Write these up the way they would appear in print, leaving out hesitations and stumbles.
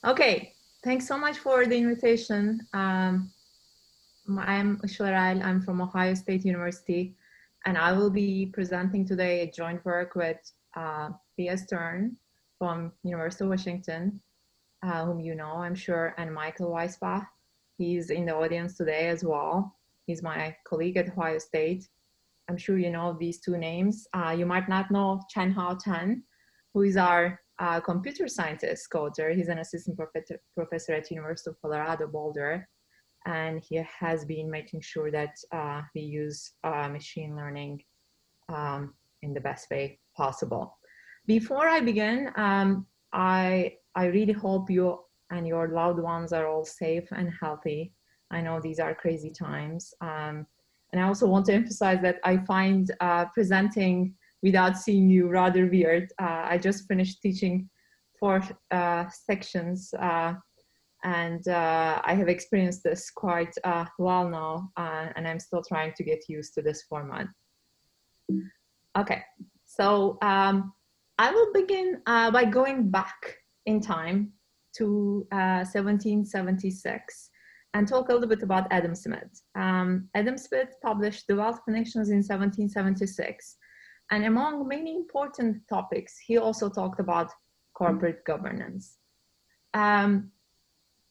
Okay, thanks so much for the invitation. I'm Erel. I'm from Ohio State University, and I will be presenting today a joint work with Thea Stern from University of Washington, whom you know, I'm sure, and Michael Weisbach. He's in the audience today as well. He's my colleague at Ohio State. I'm sure you know these two names. You might not know Chen Hao Tan, who is our computer scientist coder. He's an assistant professor at University of Colorado Boulder, and he has been making sure that we use machine learning in the best way possible. Before I begin, I really hope you and your loved ones are all safe and healthy. I know these are crazy times. And I also want to emphasize that I find presenting without seeing you rather weird. I just finished teaching 4 sections and I have experienced this quite well now, and I'm still trying to get used to this format. Okay, so I will begin by going back in time to 1776 and talk a little bit about Adam Smith. Adam Smith published The Wealth of Nations in 1776. And among many important topics, he also talked about corporate governance.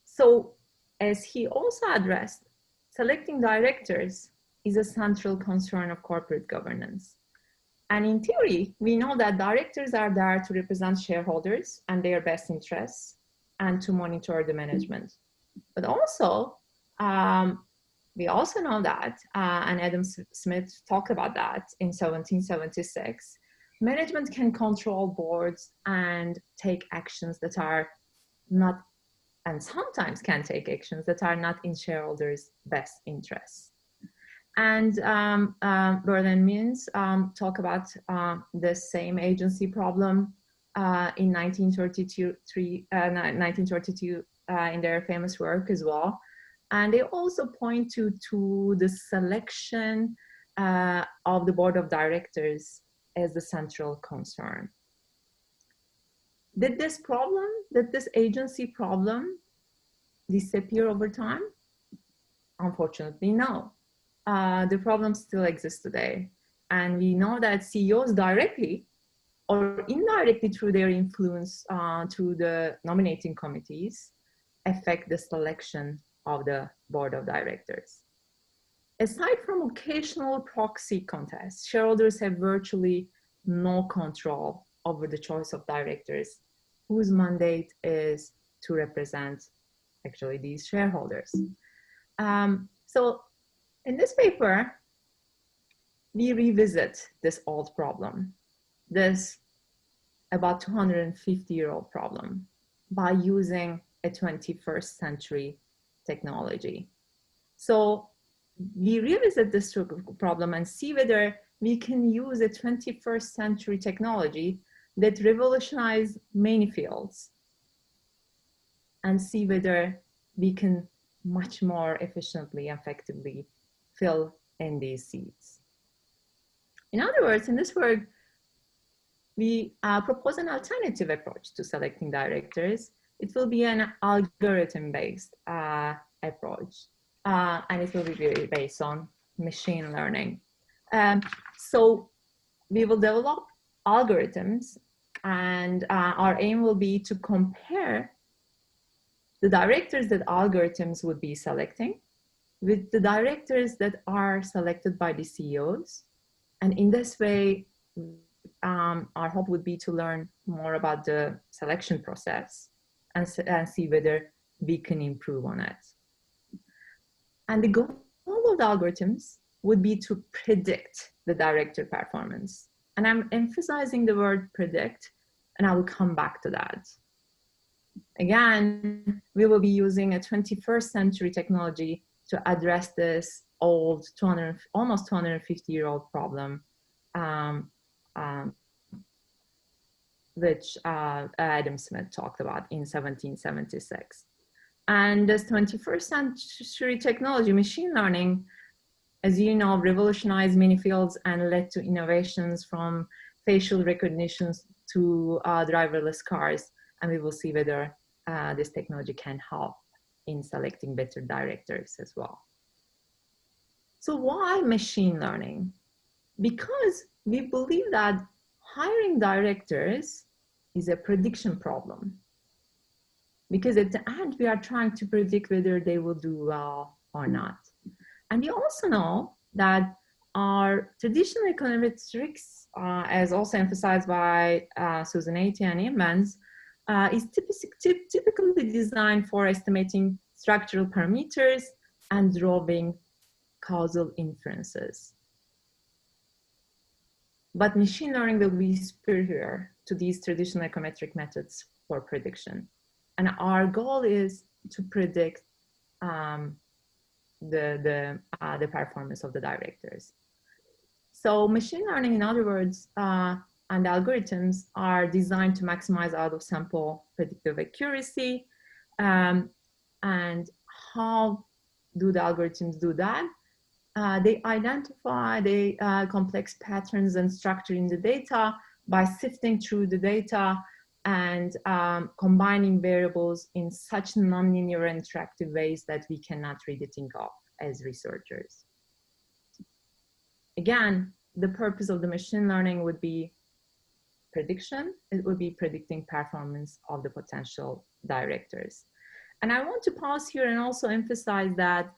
So as he also addressed, selecting directors is a central concern of corporate governance. And in theory, we know that directors are there to represent shareholders and their best interests and to monitor the management. But also, we also know that, and Adam Smith talked about that in 1776, management can control boards and take actions that are not, and sometimes can take actions that are not in shareholders' best interests. And Berlin Means talk about the same agency problem in 1932 in their famous work as well. And they also point to the selection of the board of directors as the central concern. Did this agency problem disappear over time? Unfortunately, no. The problem still exists today. And we know that CEOs directly or indirectly through their influence through the nominating committees affect the selection of the board of directors. Aside from occasional proxy contests, shareholders have virtually no control over the choice of directors whose mandate is to represent actually these shareholders. So in this paper, we revisit this old problem, this about 250-year-old problem, by using a 21st century technology. So we revisit this problem and see whether we can use a 21st century technology that revolutionized many fields and see whether we can much more efficiently, effectively fill in these seats. In other words, in this work, we propose an alternative approach to selecting directors. It will be an algorithm-based approach, and it will be really based on machine learning. So we will develop algorithms, and our aim will be to compare the directors that algorithms would be selecting with the directors that are selected by the CEOs. And in this way, our hope would be to learn more about the selection process and see whether we can improve on it. And the goal of the algorithms would be to predict the director performance. And I'm emphasizing the word predict, and I will come back to that. Again, we will be using a 21st century technology to address this old, almost 250-year-old problem, which Adam Smith talked about in 1776. And this 21st century technology, machine learning, as you know, revolutionized many fields and led to innovations from facial recognition to driverless cars. And we will see whether this technology can help in selecting better directors as well. So why machine learning? Because we believe that hiring directors is a prediction problem. Because at the end, we are trying to predict whether they will do well or not. And we also know that our traditional econometrics, as also emphasized by Susan Aty and Emmons, is typically designed for estimating structural parameters and drawing causal inferences. But machine learning will be superior to these traditional econometric methods for prediction. And our goal is to predict the performance of the directors. So machine learning, in other words, and algorithms are designed to maximize out-of-sample predictive accuracy. And how do the algorithms do that? They identify the complex patterns and structure in the data by sifting through the data and combining variables in such nonlinear interactive ways that we cannot really think of as researchers. Again, the purpose of the machine learning would be prediction. It would be predicting performance of the potential directors. And I want to pause here and also emphasize that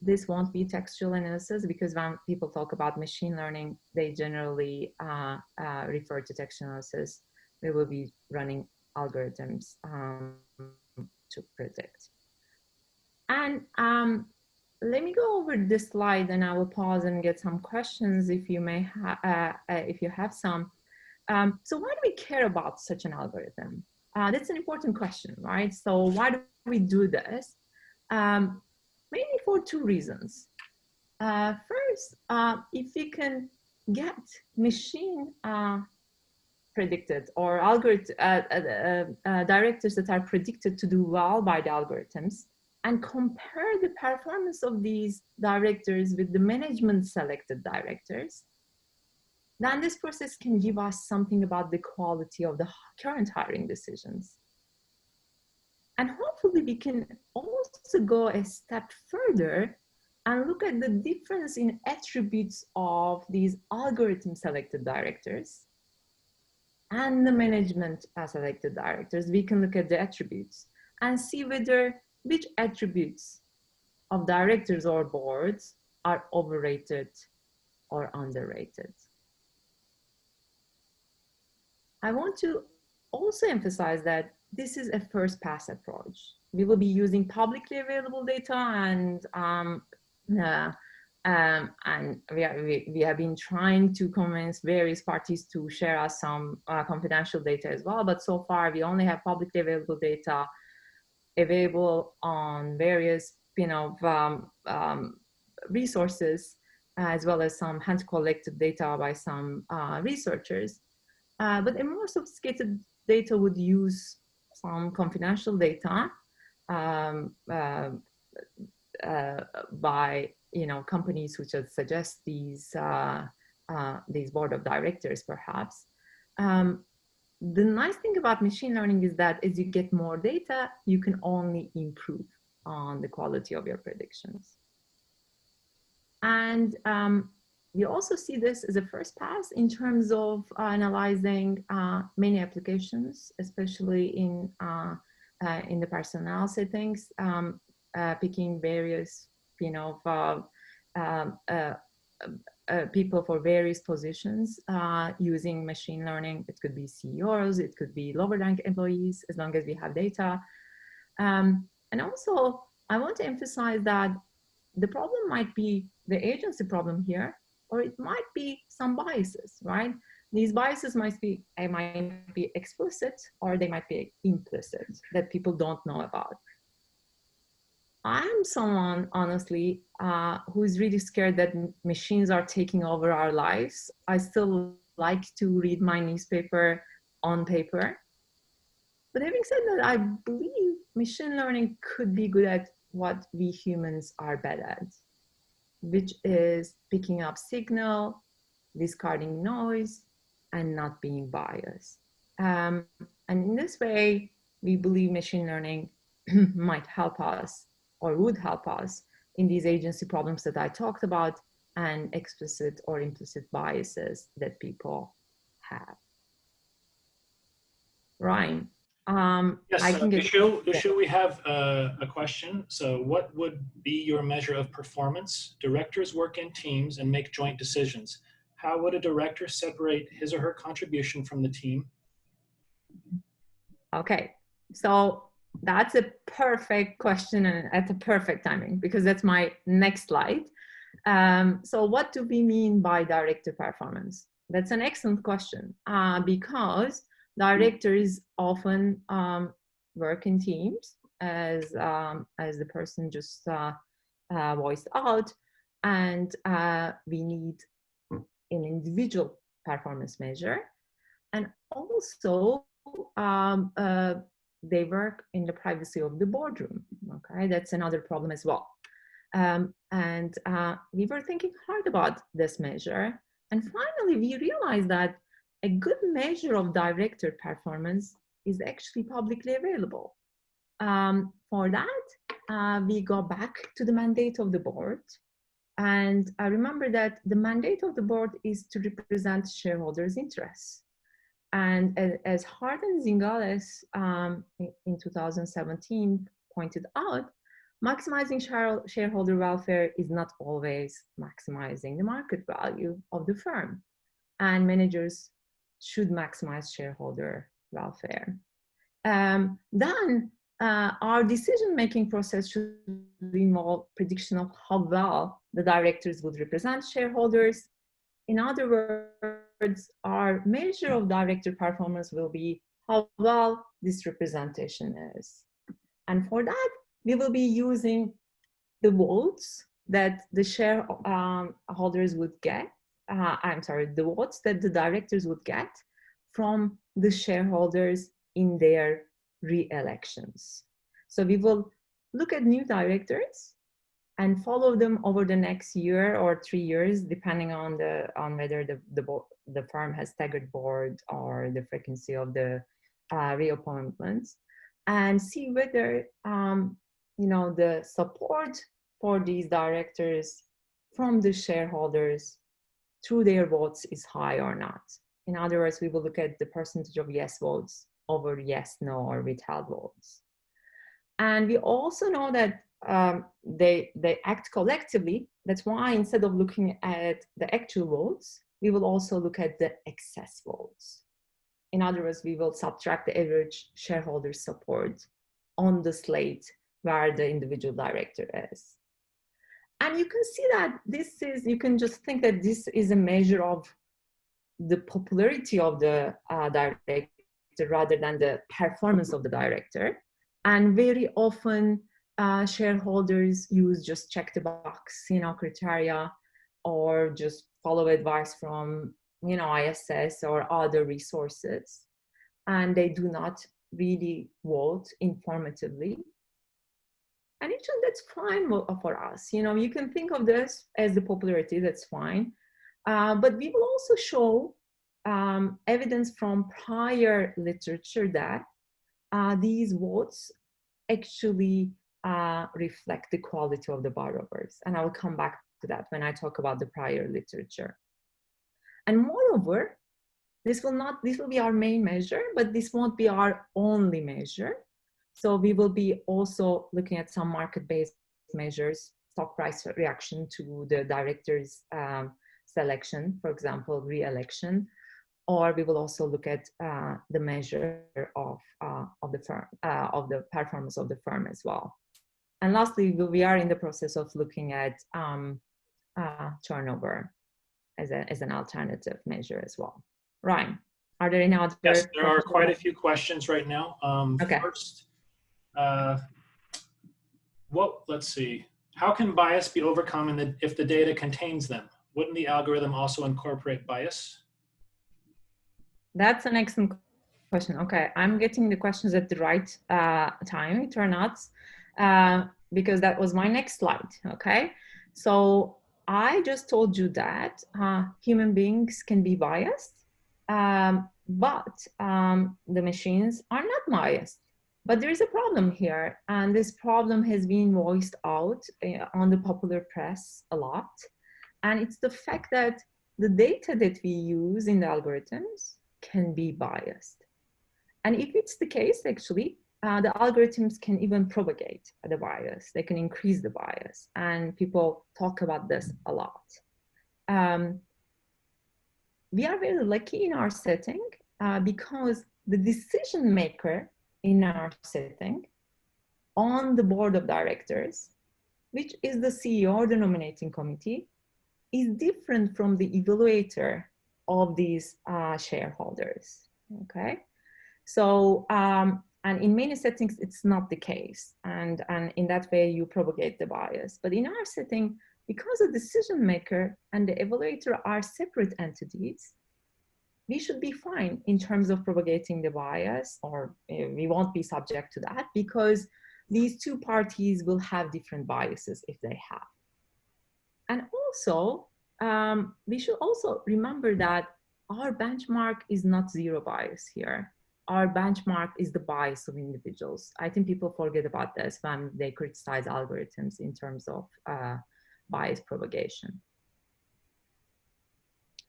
this won't be textual analysis, because when people talk about machine learning, they generally refer to textual analysis. We will be running algorithms to predict. And let me go over this slide, and I will pause and get some questions if you may if you have some. So why do we care about such an algorithm? That's an important question, right? So why do we do this? Mainly for two reasons. First, if we can get machine predicted or directors that are predicted to do well by the algorithms, and compare the performance of these directors with the management selected directors, then this process can give us something about the quality of the current hiring decisions. And hopefully we can also go a step further and look at the difference in attributes of these algorithm selected directors and the management selected directors. We can look at the attributes and see which attributes of directors or boards are overrated or underrated. I want to also emphasize that this is a first pass approach. We will be using publicly available data, and we have been trying to convince various parties to share us some confidential data as well. But so far, we only have publicly available data available on various, resources, as well as some hand-collected data by some researchers. But a more sophisticated data would use some confidential data by companies which would suggest these board of directors, perhaps. The nice thing about machine learning is that as you get more data, you can only improve on the quality of your predictions. And we also see this as a first pass in terms of analyzing many applications, especially in the personnel settings, picking various, people for various positions using machine learning. It could be CEOs, it could be lower rank employees, as long as we have data. And also, I want to emphasize that the problem might be the agency problem here, or it might be some biases, right? These biases might be explicit, or they might be implicit that people don't know about. I'm someone, honestly, who is really scared that machines are taking over our lives. I still like to read my newspaper on paper. But having said that, I believe machine learning could be good at what we humans are bad at, which is picking up signal, discarding noise, and not being biased. And in this way, we believe machine learning might help us or would help us in these agency problems that I talked about and explicit or implicit biases that people have. Ryan, Yes, I can get, Ushu, we have a question. So what would be your measure of performance? Directors work in teams and make joint decisions. How would a director separate his or her contribution from the team? okay. So that's a perfect question and at the perfect timing because that's my next slide. So what do we mean by director performance? That's an excellent question because directors often work in teams as the person just voiced out, and we need an individual performance measure, and also um, uh, they work in the privacy of the boardroom. Okay, that's another problem as well. And we were thinking hard about this measure. And finally, we realized that a good measure of director performance is actually publicly available. For that, we go back to the mandate of the board. And I remember that the mandate of the board is to represent shareholders' interests. And as Harden Zingales in 2017 pointed out, maximizing shareholder welfare is not always maximizing the market value of the firm. And managers should maximize shareholder welfare. Then our decision-making process should involve prediction of how well the directors would represent shareholders. In other words, our measure of director performance will be how well this representation is. And for that, we will be using the votes that the shareholders would get. The votes that the directors would get from the shareholders in their re-elections. So we will look at new directors and follow them over the next year or 3 years, depending on whether the firm has staggered board or the frequency of the reappointments, and see whether the support for these directors from the shareholders through their votes is high or not. In other words, we will look at the percentage of yes votes over yes, no, or withheld votes. And we also know that they act collectively. That's why instead of looking at the actual votes, we will also look at the excess votes. In other words, we will subtract the average shareholder support on the slate where the individual director is. And you can see that you can just think that this is a measure of the popularity of the director rather than the performance of the director. And very often shareholders use just check the box, criteria, or just follow advice from, ISS or other resources. And they do not really vote informatively. And actually that's fine for us. You can think of this as the popularity, that's fine. But we will also show evidence from prior literature that these votes actually reflect the quality of the borrowers. And I will come back to that when I talk about the prior literature. And moreover, this will be our main measure, but this won't be our only measure. So we will be also looking at some market-based measures, stock price reaction to the director's selection, for example, re-election, or we will also look at the measure of the firm, of the performance of the firm as well. And lastly, we are in the process of looking at turnover as an alternative measure as well. Ryan, are there any other? Yes, there are quite a few questions right now. Okay. First, let's see. How can bias be overcome if the data contains them? Wouldn't the algorithm also incorporate bias? That's an excellent question. Okay, I'm getting the questions at the right time, it turns out, because that was my next slide. Okay, so I just told you that human beings can be biased, but the machines are not biased. But there is a problem here, and this problem has been voiced out on the popular press a lot. And it's the fact that the data that we use in the algorithms can be biased. And if it's the case, actually, the algorithms can even propagate the bias. They can increase the bias. And people talk about this a lot. We are very lucky in our setting because the decision maker in our setting on the board of directors, which is the CEO or the nominating committee, is different from the evaluator of these shareholders. Okay, so and in many settings it's not the case, and in that way you propagate the bias. But in our setting, because the decision maker and the evaluator are separate entities, we should be fine in terms of propagating the bias, or we won't be subject to that, because these two parties will have different biases if they have. And also, we should also remember that our benchmark is not zero bias here. Our benchmark is the bias of individuals. I think people forget about this when they criticize algorithms in terms of bias propagation.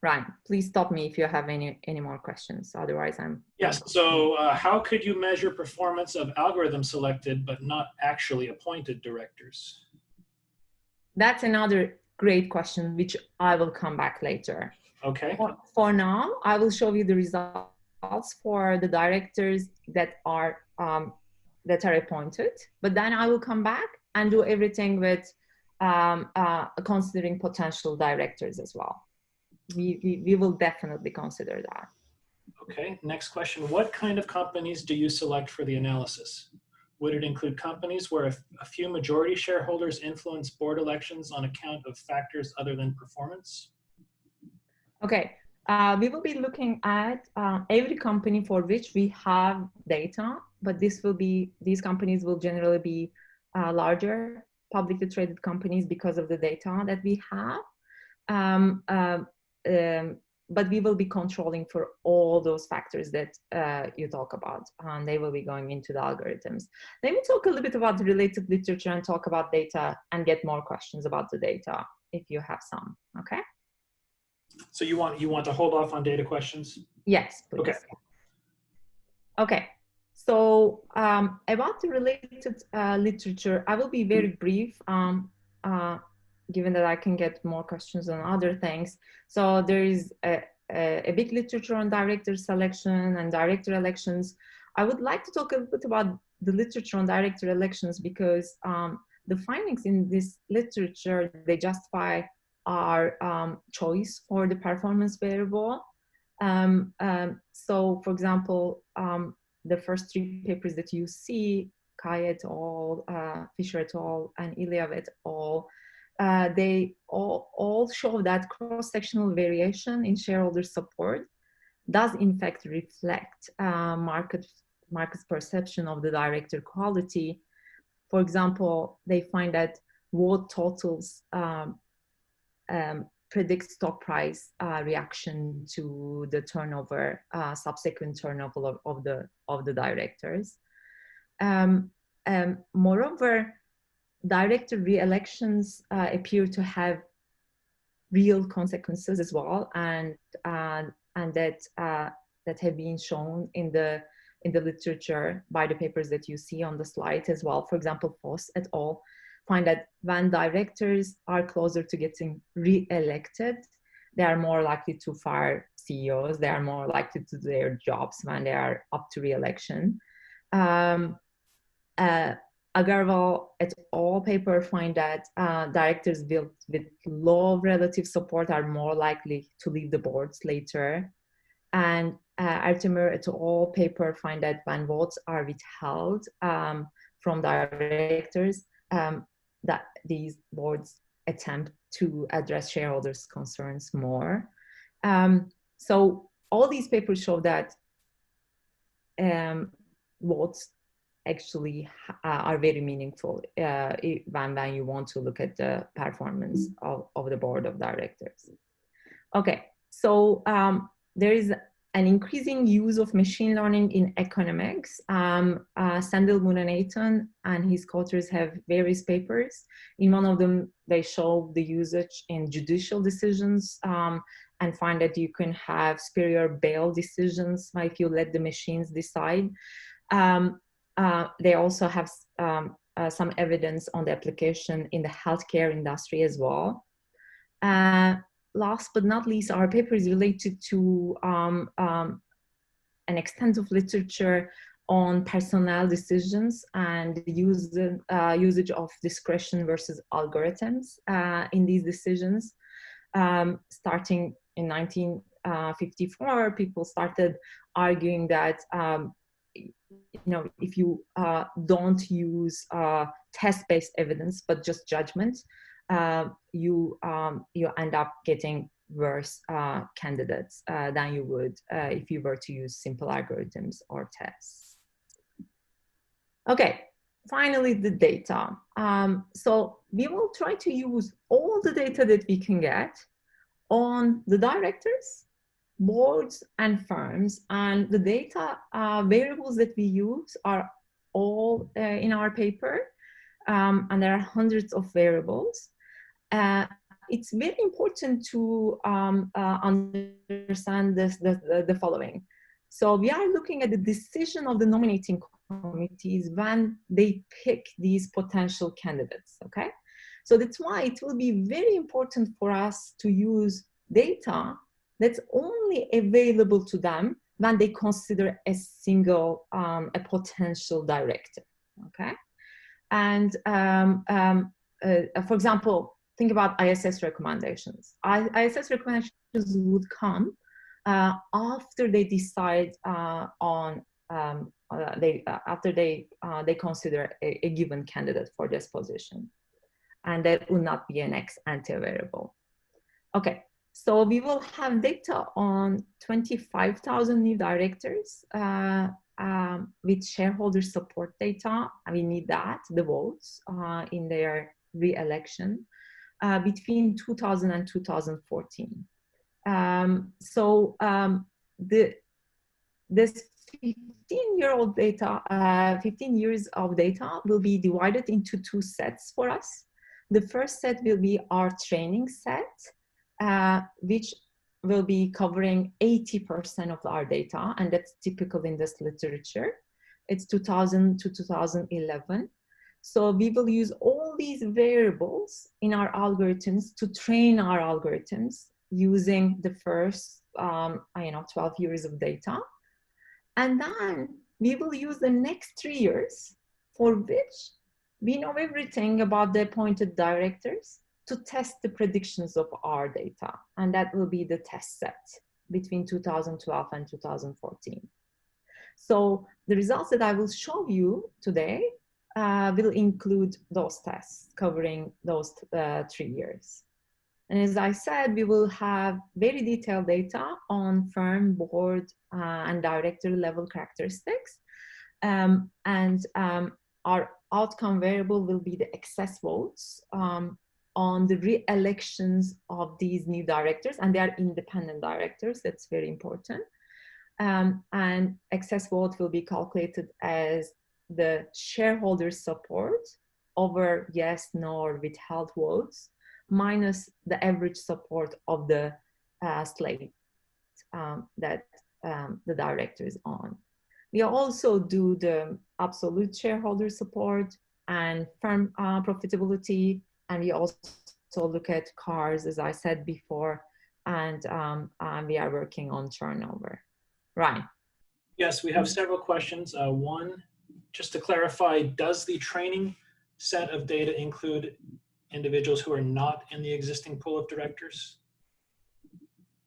Ryan, please stop me if you have any more questions. Otherwise, Yes. So how could you measure performance of algorithm selected but not actually appointed directors? That's another great question, which I will come back later. Okay. For now, I will show you the results for the directors that are appointed, but then I will come back and do everything with considering potential directors as well. We will definitely consider that. Okay, next question. What kind of companies do you select for the analysis? Would it include companies where a few majority shareholders influence board elections on account of factors other than performance? Okay, we will be looking at every company for which we have data, but these companies will generally be larger publicly traded companies because of the data that we have. But we will be controlling for all those factors that you talk about, and they will be going into the algorithms. Let me talk a little bit about the related literature and talk about data and get more questions about the data if you have some. Okay. So you want to hold off on data questions? Yes, please. Okay. Okay. So about the related literature, I will be very brief, given that I can get more questions on other things. So there is a big literature on director selection and director elections. I would like to talk a little bit about the literature on director elections because the findings in this literature, they justify our choice for the performance variable. So for example, the first three papers that you see, Kai et al., Fisher et al., and Iliev et al., they all show that cross-sectional variation in shareholder support does in fact reflect market's perception of the director quality. For example, they find that vote totals predict stock price reaction to the turnover, subsequent turnover of the directors. Moreover, director re-elections appear to have real consequences as well, and that have been shown in the literature by the papers that you see on the slide as well. For example, Foss et al. Find that when directors are closer to getting re-elected, they are more likely to fire CEOs. They are more likely to do their jobs when they are up to re-election. Agarwal et al. Paper find that directors with low relative support are more likely to leave the boards later. And Artemer et al. Paper find that when votes are withheld from directors, that these boards attempt to address shareholders' concerns more. So all these papers show that votes actually are very meaningful when you want to look at the performance of the board of directors. Okay, so there is an increasing use of machine learning in economics. Sandel Munanathan and his co-authors have various papers. In one of them, they show the usage in judicial decisions and find that you can have superior bail decisions if you let the machines decide. They also have some evidence on the application in the healthcare industry as well. Last but not least, our paper is related to an extensive literature on personnel decisions and the usage of discretion versus algorithms in these decisions. Starting in 1954, people started arguing that if you don't use test-based evidence but just judgment, you end up getting worse candidates than you would if you were to use simple algorithms or tests. Okay, finally the data. So we will try to use all the data that we can get on the directors, boards, and firms, and the data variables that we use are all in our paper, and there are hundreds of variables. It's very important to understand the following. So we are looking at the decision of the nominating committees when they pick these potential candidates, okay? So that's why it will be very important for us to use data that's only available to them when they consider a single, a potential director, okay? And for example, think about ISS recommendations. ISS recommendations would come after they decide after they consider a given candidate for this position, and that will not be an ex ante variable. Okay, so we will have data on 25,000 new directors with shareholder support data. We need that, the votes in their re-election between 2000 and 2014. This 15-year-old data, 15 years of data will be divided into two sets for us. The first set will be our training set, which will be covering 80% of our data, and that's typical in this literature. It's 2000 to 2011. So we will use all these variables in our algorithms to train our algorithms using the first 12 years of data. And then we will use the next 3 years for which we know everything about the appointed directors to test the predictions of our data. And that will be the test set between 2012 and 2014. So the results that I will show you today will include those tests covering those 3 years. And as I said, we will have very detailed data on firm, board, and director level characteristics. Our outcome variable will be the excess votes on the re-elections of these new directors, and they are independent directors. That's very important. And excess vote will be calculated as the shareholder support over yes, no, or withheld votes minus the average support of the slate that the director is on. We also do the absolute shareholder support and firm profitability, and we also look at cars, as I said before, and we are working on turnover. Right. Yes, we have several questions. One, just to clarify, does the training set of data include individuals who are not in the existing pool of directors?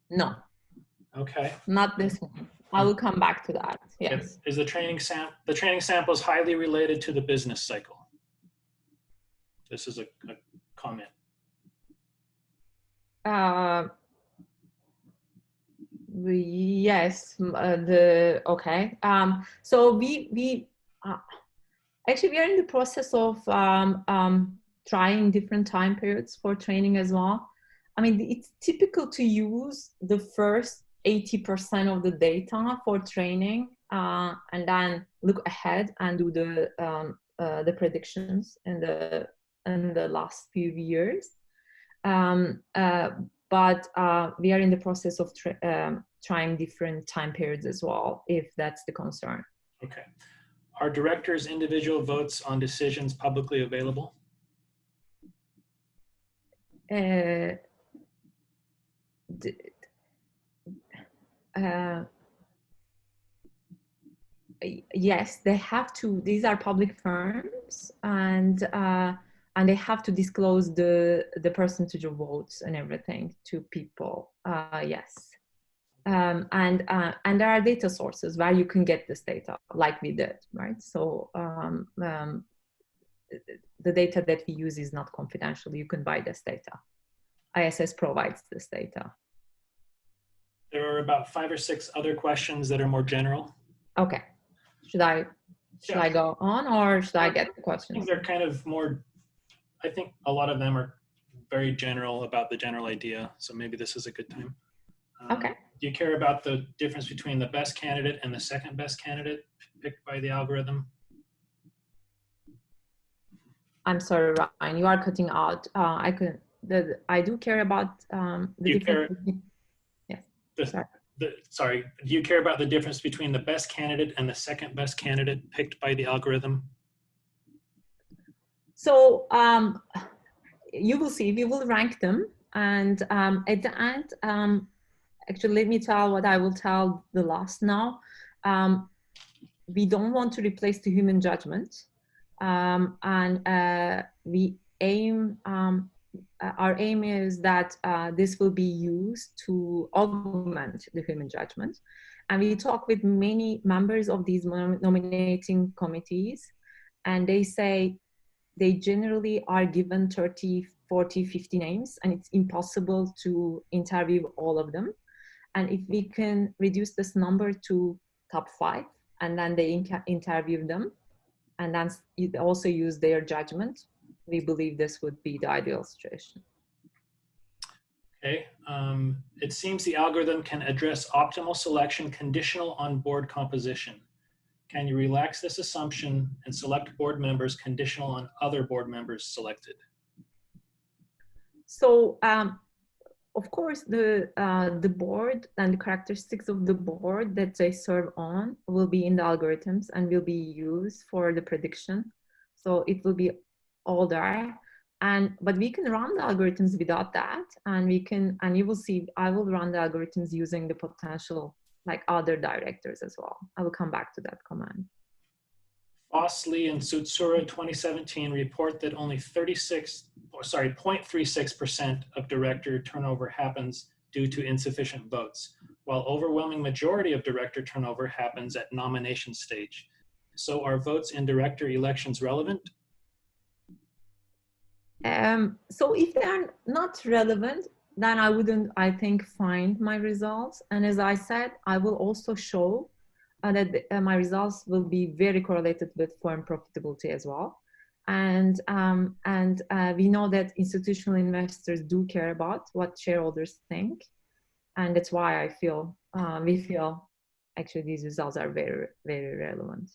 No. Okay. Not this one. I will come back to that. Yes. Is the training samples highly related to the business cycle? This is a comment. Yes. Okay. So we actually we are in the process of trying different time periods for training as well. I mean, it's typical to use the first 80% of the data for training, and then look ahead and do the predictions in the last few years. But we are in the process of trying different time periods as well, if that's the concern. Okay. Are directors' individual votes on decisions publicly available? Yes, they have to. These are public firms, and they have to disclose the percentage of votes and everything to people. Yes, and there are data sources where you can get this data, like we did, right? So the data that we use is not confidential. You can buy this data. ISS provides this data. There are about 5 or 6 other questions that are more general. Okay. Should I go on, or should I get the I questions? think they're kind of more, I think a lot of them are very general about the general idea. So maybe this is a good time. Okay. Do you care about the difference between the best candidate and the second best candidate picked by the algorithm? I'm sorry, Ryan, you are cutting out. I do care about the difference. Yes. Sorry. Do you care about the difference between the best candidate and the second best candidate picked by the algorithm? So you will see, we will rank them, and at the end, actually, let me tell what I will tell the last now. We don't want to replace the human judgment, and we aim. Our aim is that this will be used to augment the human judgment. And we talk with many members of these nominating committees, and they say they generally are given 30, 40, 50 names, and it's impossible to interview all of them. And if we can reduce this number to top 5, and then they interview them, and then also use their judgment, we believe this would be the ideal situation. Okay. It seems the algorithm can address optimal selection conditional on board composition. Can you relax this assumption and select board members conditional on other board members selected? So, of course, the board and the characteristics of the board that they serve on will be in the algorithms and will be used for the prediction. So it will be all there. But we can run the algorithms without that, and you will see, I will run the algorithms using the potential, like other directors as well. I will come back to that command. Fossley and Tsutsura 2017 report that only 0.36% of director turnover happens due to insufficient votes, while overwhelming majority of director turnover happens at nomination stage. So are votes in director elections relevant? So if they are not relevant, then I wouldn't, I think, find my results. And as I said, I will also show that my results will be very correlated with firm profitability as well. And we know that institutional investors do care about what shareholders think. And that's why I feel, we feel actually these results are very, very relevant.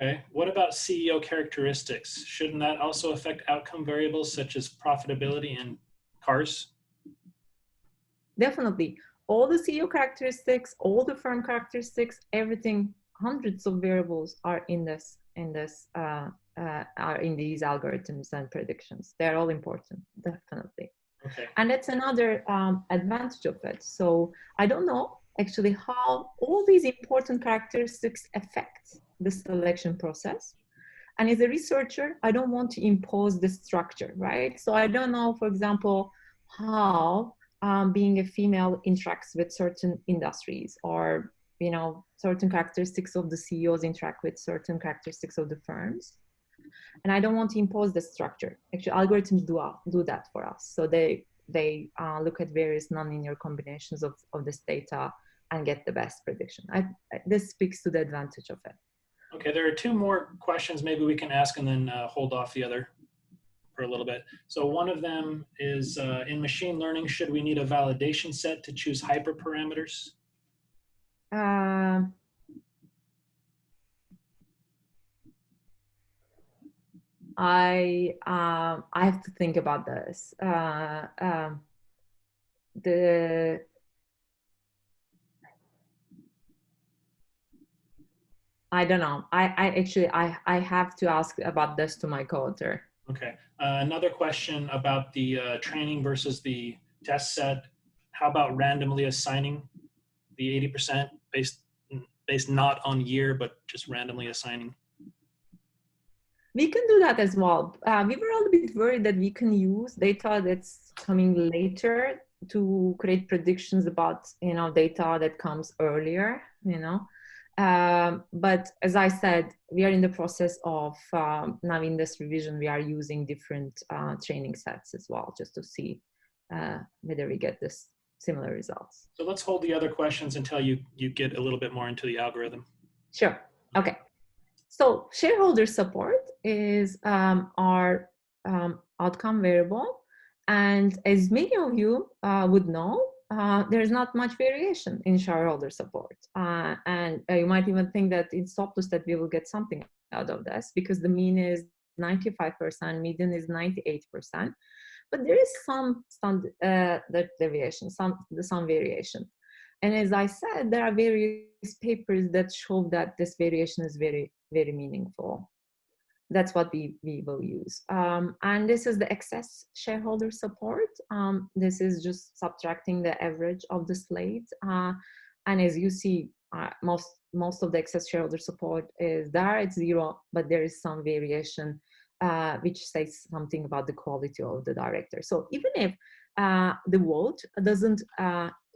Okay. What about CEO characteristics? Shouldn't that also affect outcome variables such as profitability and CARs? Definitely. All the CEO characteristics, all the firm characteristics, everything, hundreds of variables are in these algorithms and predictions. They're all important, definitely. Okay. And that's another advantage of it. So I don't know actually how all these important characteristics affect the selection process. And as a researcher, I don't want to impose the structure, right? So I don't know, for example, how being a female interacts with certain industries, or certain characteristics of the CEOs interact with certain characteristics of the firms. And I don't want to impose the structure. Actually, algorithms do that for us. So they look at various nonlinear combinations of this data and get the best prediction. This speaks to the advantage of it. Okay, there are 2 more questions maybe we can ask and then hold off the other. for a little bit. So one of them is in machine learning, should we need a validation set to choose hyperparameters? Um, I have to think about this. The I don't know. I have to ask about this to my co-author. Okay. Another question about the training versus the test set. How about randomly assigning the 80% based not on year, but just randomly assigning? We can do that as well. We were a little bit worried that we can use data that's coming later to create predictions about, data that comes earlier, But as I said, we are in the process of now in this revision, we are using different training sets as well, just to see whether we get this similar results. So let's hold the other questions until you get a little bit more into the algorithm. Sure. Okay. So shareholder support is our outcome variable. And as many of you would know, there's not much variation in shareholder support. And you might even think that it's obvious that we will get something out of this because the mean is 95%, median is 98%. But there is some deviation, some variation. And as I said, there are various papers that show that this variation is very, very meaningful. That's what we will use. And this is the excess shareholder support. This is just subtracting the average of the slate. And as you see, most of the excess shareholder support is there, it's zero, but there is some variation, which says something about the quality of the director. So even if the vote doesn't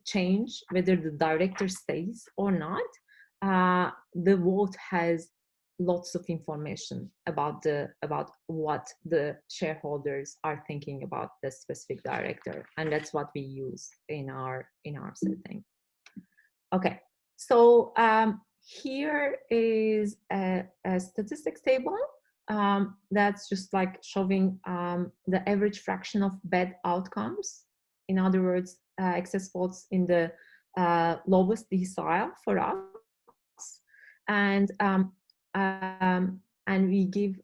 change whether the director stays or not, the vote has lots of information about what the shareholders are thinking about the specific director, and that's what we use in our setting. Okay, so here is a statistics table that's just like showing the average fraction of bad outcomes. In other words, excess votes in the lowest decile for us, and we give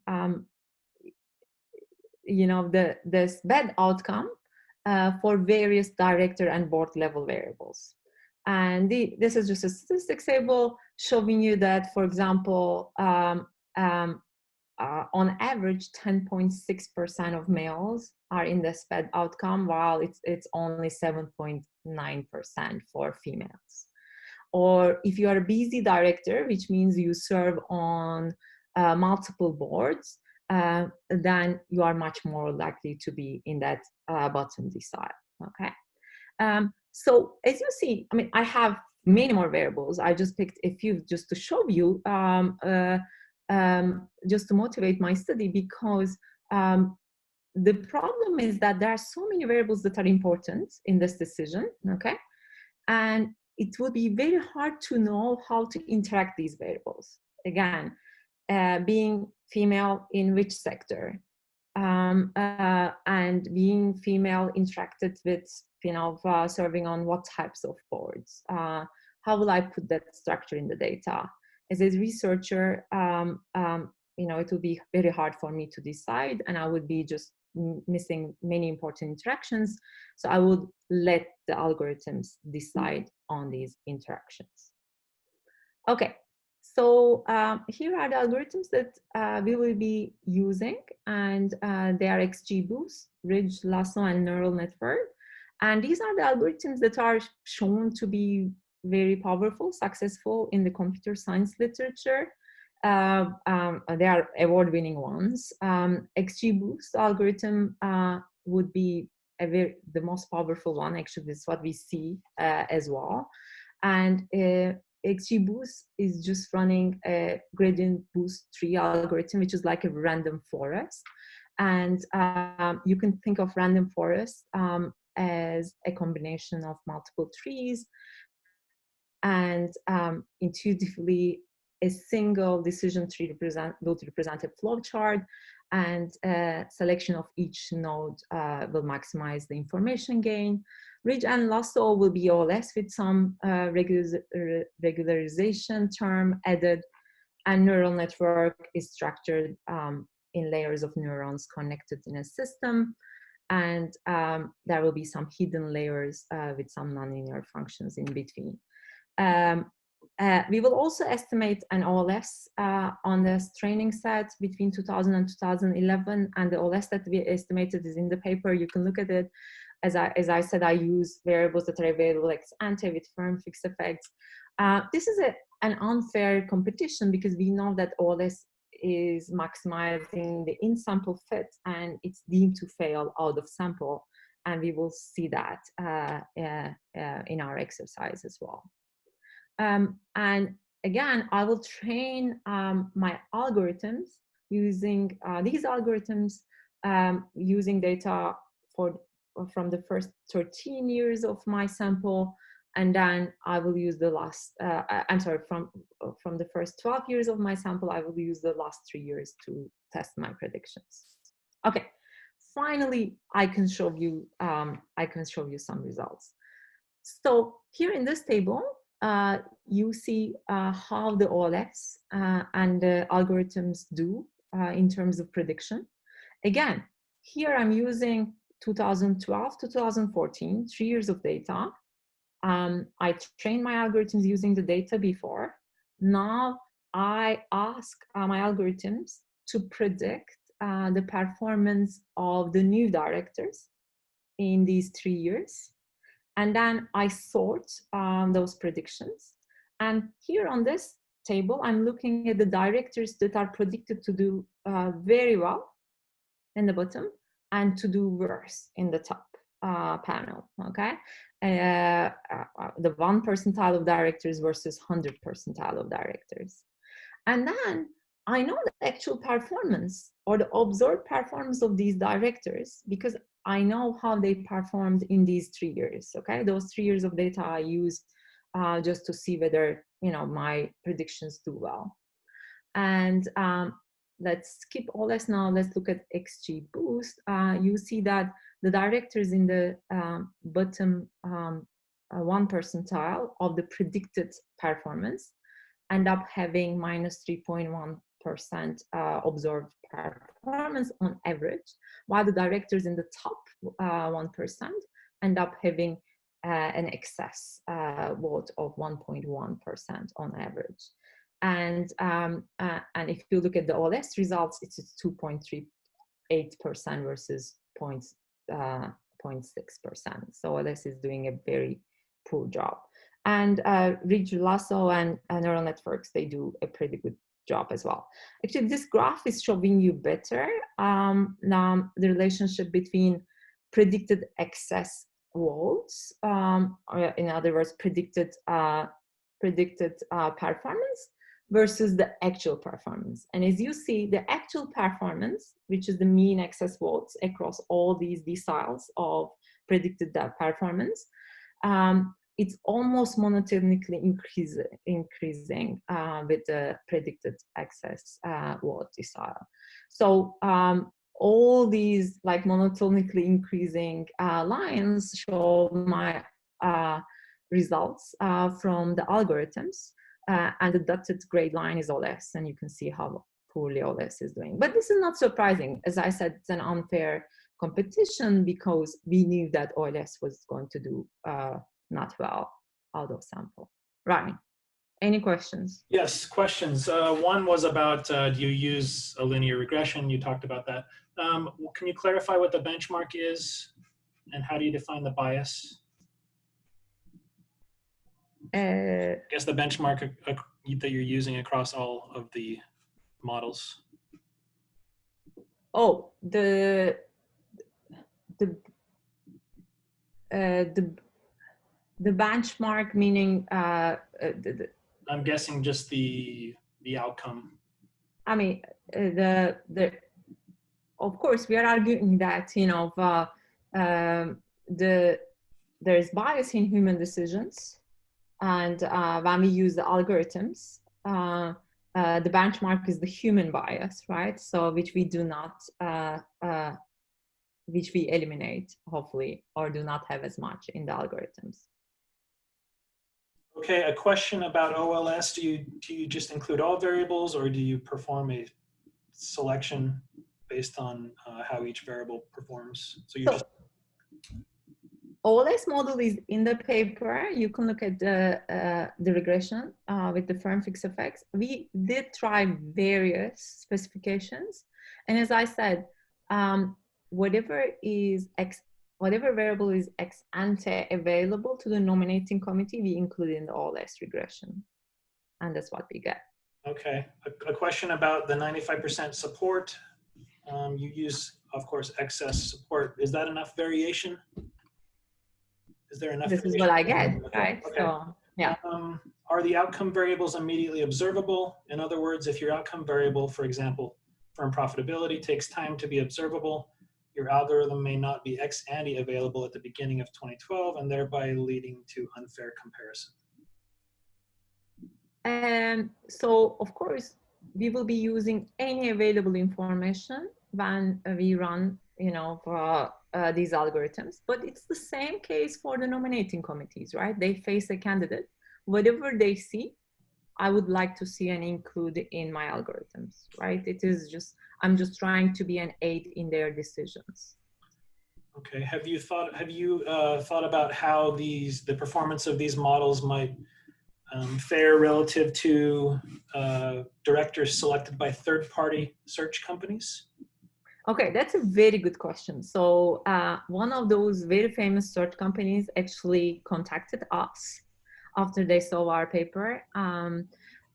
this bad outcome for various director and board level variables. And this is just a statistics table showing you that, for example, on average, 10.6% of males are in this bad outcome, while it's only 7.9% for females. Or if you are a busy director, which means you serve on multiple boards, then you are much more likely to be in that bottom decile. Okay. So as you see, I mean, I have many more variables. I just picked a few just to show you, just to motivate my study, because the problem is that there are so many variables that are important in this decision. Okay. And it would be very hard to know how to interact these variables. Again, being female in which sector, and being female interacted with, serving on what types of boards. How will I put that structure in the data? As a researcher, it would be very hard for me to decide, and I would be just missing many important interactions. So I would let the algorithms decide on these interactions. Okay, so here are the algorithms that we will be using, and they are XGBoost, Ridge, Lasso, and Neural Network. And these are the algorithms that are shown to be very powerful, successful in the computer science literature. They are award-winning ones. XGBoost algorithm would be the most powerful one. Actually, this is what we see as well. And XGBoost is just running a gradient boost tree algorithm, which is like a random forest. And you can think of random forest as a combination of multiple trees. And intuitively, a single decision tree will represent a flow chart, and selection of each node will maximize the information gain. Ridge and lasso will be OLS with some regularization term added, and neural network is structured in layers of neurons connected in a system. And there will be some hidden layers with some nonlinear functions in between. We will also estimate an OLS on this training set between 2000 and 2011, and the OLS that we estimated is in the paper. You can look at it. As I said, I use variables that are available ex ante with firm fixed effects. This is an unfair competition because we know that OLS is maximizing the in-sample fit, and it's deemed to fail out of sample. And we will see that in our exercise as well. And again, I will train my algorithms using these algorithms using data from the first 13 years of my sample, and then I will use the last, I'm sorry, from the first 12 years of my sample, I will use the last 3 years to test my predictions. Okay, finally, I can show you some results. So here in this table, you see how the OLS and the algorithms do in terms of prediction. Again, here I'm using 2012 to 2014, 3 years of data. I trained my algorithms using the data before. Now I ask my algorithms to predict the performance of the new directors in these 3 years. And then I sort those predictions. And here on this table, I'm looking at the directors that are predicted to do very well in the bottom and to do worse in the top panel, okay? The 1 percentile of directors versus 100 percentile of directors. And then I know the actual performance or the observed performance of these directors because I know how they performed in these 3 years, okay? Those 3 years of data I use just to see whether, you know, my predictions do well. And let's skip all this now. Let's look at XGBoost. You see that the directors in the bottom 1 percentile of the predicted performance end up having minus 3.1% observed performance on average, while the directors in the top 1% end up having an excess vote of 1.1% on average. And if you look at the OLS results, it's 2.38% versus 0.6%. So OLS is doing a very poor job. And Ridge, Lasso, and neural networks, they do a pretty good job as well. Actually, this graph is showing you better the relationship between predicted excess votes, or in other words, predicted performance versus the actual performance. And as you see, the actual performance, which is the mean excess votes across all these deciles of predicted performance, it's almost monotonically increasing with the predicted excess vote decile. So all these like monotonically increasing lines show my results from the algorithms, and the dotted gray line is OLS, and you can see how poorly OLS is doing. But this is not surprising. As I said, it's an unfair competition because we knew that OLS was going to do not well out of sample. Right. Any questions? Yes, questions. One was about, do you use a linear regression? You talked about that. Can you clarify what the benchmark is and how do you define the bias? I guess the benchmark that you're using across all of the models. Oh, the benchmark meaning I'm guessing just the outcome. I mean of course we are arguing that, you know, there's bias in human decisions, and when we use the algorithms, the benchmark is the human bias, right? So which we do not, which we eliminate, hopefully, or do not have as much in the algorithms. Okay, a question about OLS. Do you just include all variables, or do you perform a selection based on how each variable performs? So you just OLS model is in the paper. You can look at the regression with the firm fixed effects. We did try various specifications. And as I said, whatever variable is ex ante available to the nominating committee, we include in the OLS regression. And that's what we get. Okay, a question about the 95% support. You use, of course, excess support. Is that enough variation? Is there enough This variation? is what I get, Okay. right? Okay. So, yeah. Are the outcome variables immediately observable? In other words, if your outcome variable, for example, firm profitability takes time to be observable, your algorithm may not be ex ante available at the beginning of 2012 and thereby leading to unfair comparison. So, of course, we will be using any available information when we run, for these algorithms. But it's the same case for the nominating committees, right? They face a candidate. Whatever they see, I would like to see and include in my algorithms, right? I'm just trying to be an aid in their decisions. Okay. Have you thought about how the performance of these models might fare relative to directors selected by third-party search companies? Okay, that's a very good question. So one of those very famous search companies actually contacted us after they saw our paper.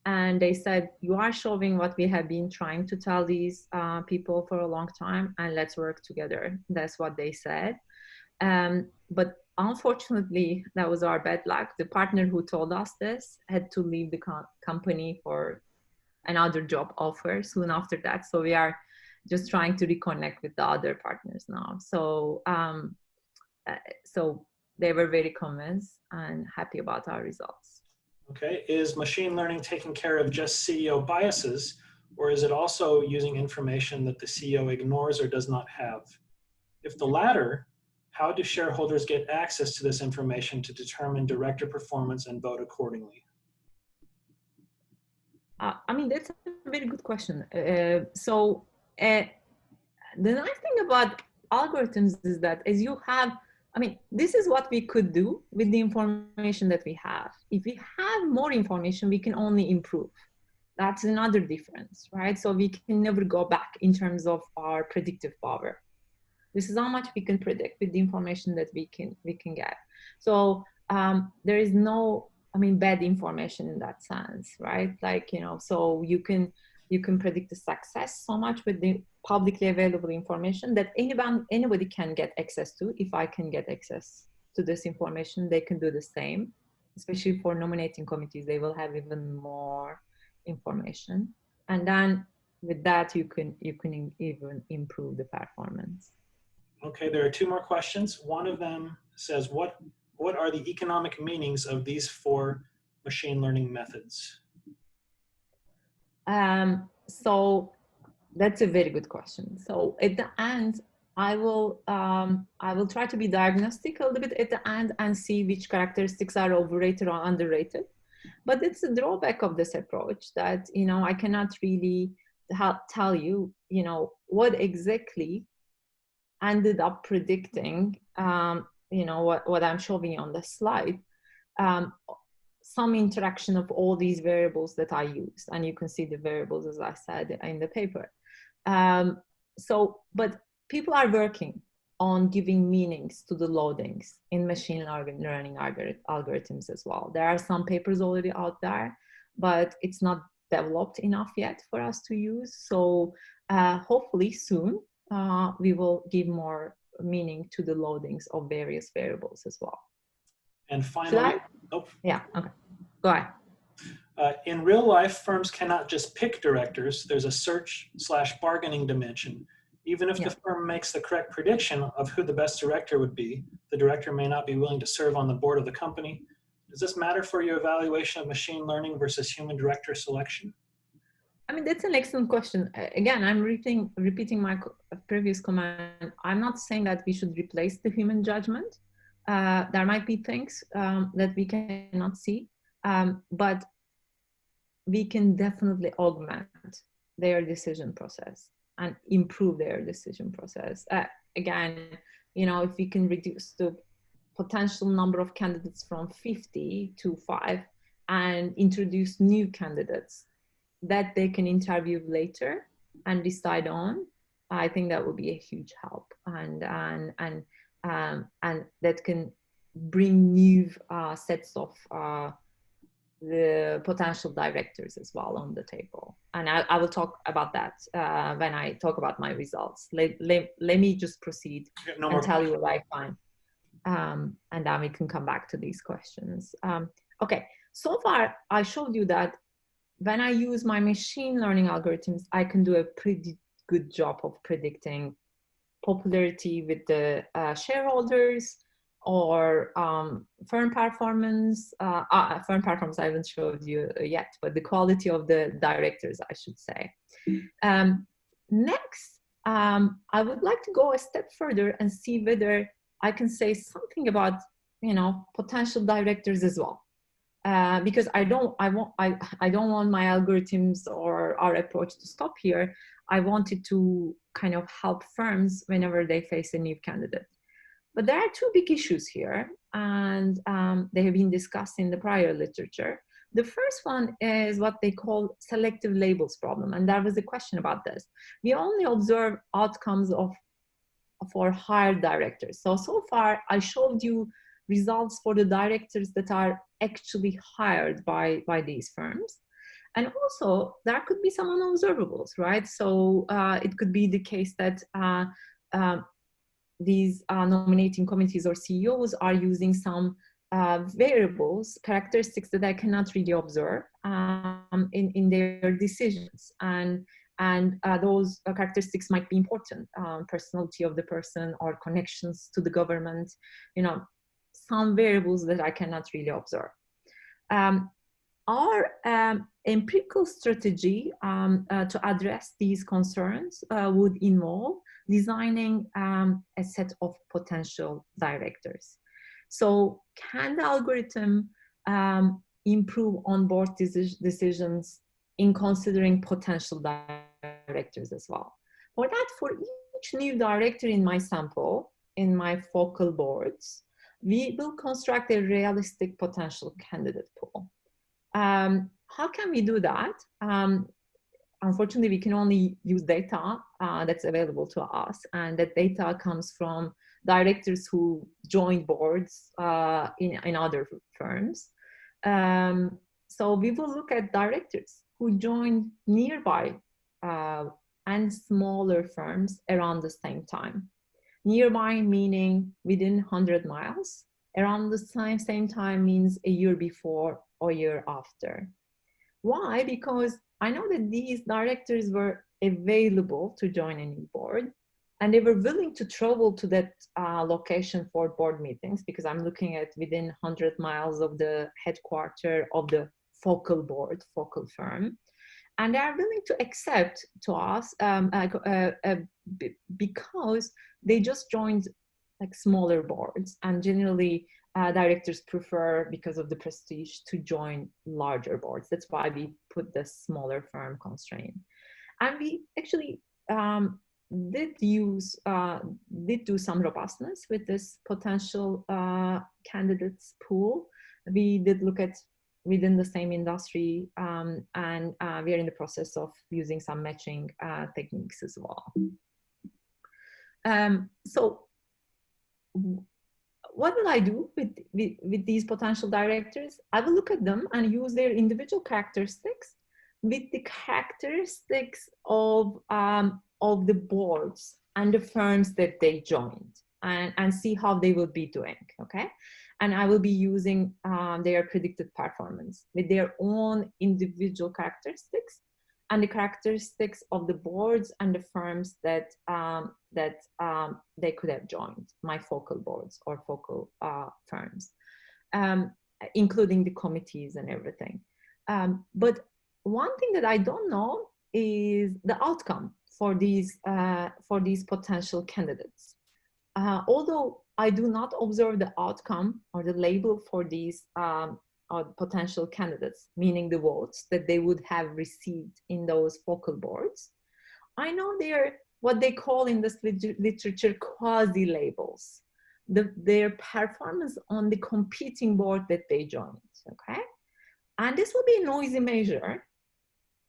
And they said, you are showing what we have been trying to tell these people for a long time, and let's work together. That's what they said. But unfortunately, that was our bad luck. The partner who told us this had to leave the company for another job offer soon after that. So we are just trying to reconnect with the other partners now. So, so they were very convinced and happy about our results. Okay, is machine learning taking care of just CEO biases, or is it also using information that the CEO ignores or does not have? If the latter, how do shareholders get access to this information to determine director performance and vote accordingly? I mean, that's a very good question. The nice thing about algorithms is that as you have, I mean, this is what we could do with the information that we have. If we have more information, we can only improve. That's another difference, right? So we can never go back in terms of our predictive power. This is how much we can predict with the information that we can get. So there is no, I mean, bad information in that sense, right? Like, so you can predict the success so much with the publicly available information that anybody can get access to. If I can get access to this information, they can do the same. Especially for nominating committees, they will have even more information, and then with that you can even improve the performance. Okay, there are two more questions. One of them says, what are the economic meanings of these 4 machine learning methods? So that's a very good question. So at the end, I will try to be diagnostic a little bit at the end and see which characteristics are overrated or underrated. But it's a drawback of this approach that, I cannot really tell you, what exactly ended up predicting, what I'm showing you on the slide. Some interaction of all these variables that I used, and you can see the variables, as I said, in the paper. But people are working on giving meanings to the loadings in machine learning algorithms as well. There are some papers already out there, but it's not developed enough yet for us to use. So hopefully soon we will give more meaning to the loadings of various variables as well. And finally, yeah, okay, go ahead. In real life, firms cannot just pick directors. There's a search/bargaining dimension. Even if the firm makes the correct prediction of who the best director would be, the director may not be willing to serve on the board of the company. Does this matter for your evaluation of machine learning versus human director selection? I mean, that's an excellent question. Again, I'm repeating my previous comment. I'm not saying that we should replace the human judgment. There might be things that we cannot see, but we can definitely augment their decision process and improve their decision process. Again, you know, if we can reduce the potential number of candidates from 50 to 5 and introduce new candidates that they can interview later and decide on, I think that would be a huge help, and that can bring new sets of the potential directors as well on the table. And I will talk about that when I talk about my results. Let me just proceed and tell you what I find. And then we can come back to these questions. Okay, so far I showed you that when I use my machine learning algorithms, I can do a pretty good job of predicting popularity with the shareholders, or firm performance. Firm performance I haven't showed you yet, but the quality of the directors, I should say. Next, I would like to go a step further and see whether I can say something about, you know, potential directors as well. Because I don't want my algorithms or our approach to stop here. I wanted to kind of help firms whenever they face a new candidate. But there are two big issues here, and they have been discussed in the prior literature. The first one is what they call selective labels problem, and there was a question about this. We only observe outcomes for hired directors. So far, I showed you results for the directors that are actually hired by these firms. And also, there could be some unobservables, right? So it could be the case that these nominating committees or CEOs are using some variables, characteristics that I cannot really observe in their decisions. And those characteristics might be important, personality of the person or connections to the government, you know, some variables that I cannot really observe. Our empirical strategy to address these concerns would involve designing a set of potential directors. So can the algorithm improve on-board decisions in considering potential directors as well? For that, for each new director in my sample, in my focal boards, we will construct a realistic potential candidate pool. How can we do that? Unfortunately, we can only use data that's available to us, and that data comes from directors who joined boards in other firms. So we will look at directors who joined nearby and smaller firms around the same time. Nearby meaning within 100 miles, around the same time means a year before or year after. Why? Because I know that these directors were available to join a new board, and they were willing to travel to that location for board meetings, because I'm looking at within 100 miles of the headquarters of the focal board, focal firm. And they are willing to accept to us because they just joined like smaller boards, and generally directors prefer, because of the prestige, to join larger boards. That's why we put the smaller firm constraint. And we actually did do some robustness with this potential candidates pool. We did look at within the same industry, and we are in the process of using some matching techniques as well. So what will I do with these potential directors? I will look at them and use their individual characteristics with the characteristics of the boards and the firms that they joined, and see how they will be doing, okay? And I will be using their predicted performance with their own individual characteristics and the characteristics of the boards and the firms that they could have joined, my focal boards or focal firms, including the committees and everything. But one thing that I don't know is the outcome for these potential candidates. Although I do not observe the outcome or the label for these potential candidates, meaning the votes that they would have received in those focal boards, I know they're what they call in this literature quasi-labels, their performance on the competing board that they joined, okay? And this will be a noisy measure,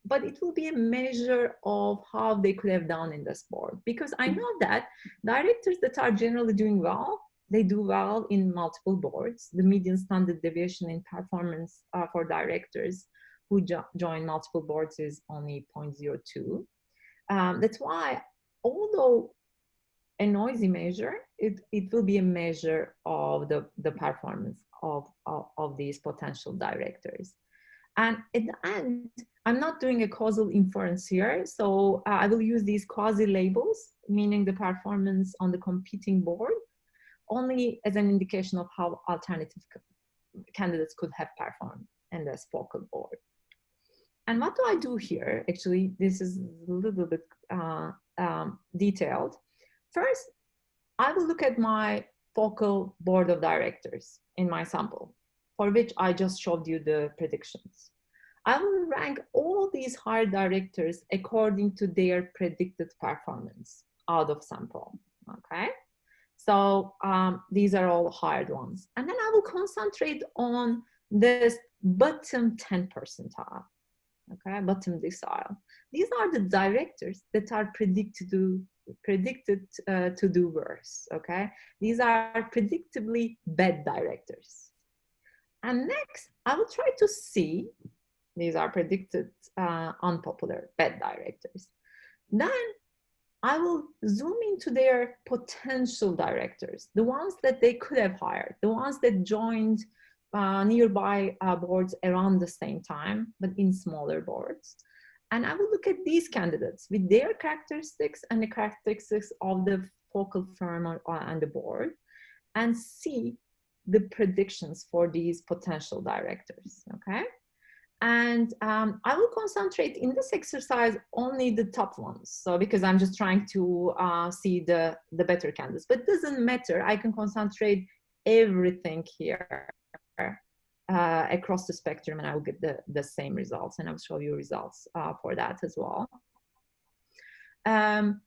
but it will be a measure of how they could have done in this board. Because I know that directors that are generally doing well, they do well in multiple boards. The median standard deviation in performance for directors who join multiple boards is only 0.02. That's why, although a noisy measure, it will be a measure of the performance of these potential directors. And at the end, I'm not doing a causal inference here. So I will use these quasi labels, meaning the performance on the competing board, only as an indication of how alternative candidates could have performed in this focal board. And what do I do here? Actually, this is a little bit detailed. First, I will look at my focal board of directors in my sample, for which I just showed you the predictions. I will rank all these hired directors according to their predicted performance out of sample, okay? So these are all hired ones. And then I will concentrate on this bottom 10 percentile, okay, bottom decile. These are the directors that are predicted to do worse, okay? These are predictably bad directors. And next, I will try to see, these are predicted unpopular bad directors. Then I will zoom into their potential directors, the ones that they could have hired, the ones that joined nearby boards around the same time, but in smaller boards. And I will look at these candidates with their characteristics and the characteristics of the focal firm and the board, and see the predictions for these potential directors, okay? And I will concentrate in this exercise only the top ones. So because I'm just trying to see the better candidates, but it doesn't matter. I can concentrate everything here across the spectrum, and I will get the same results, and I'll show you results for that as well. And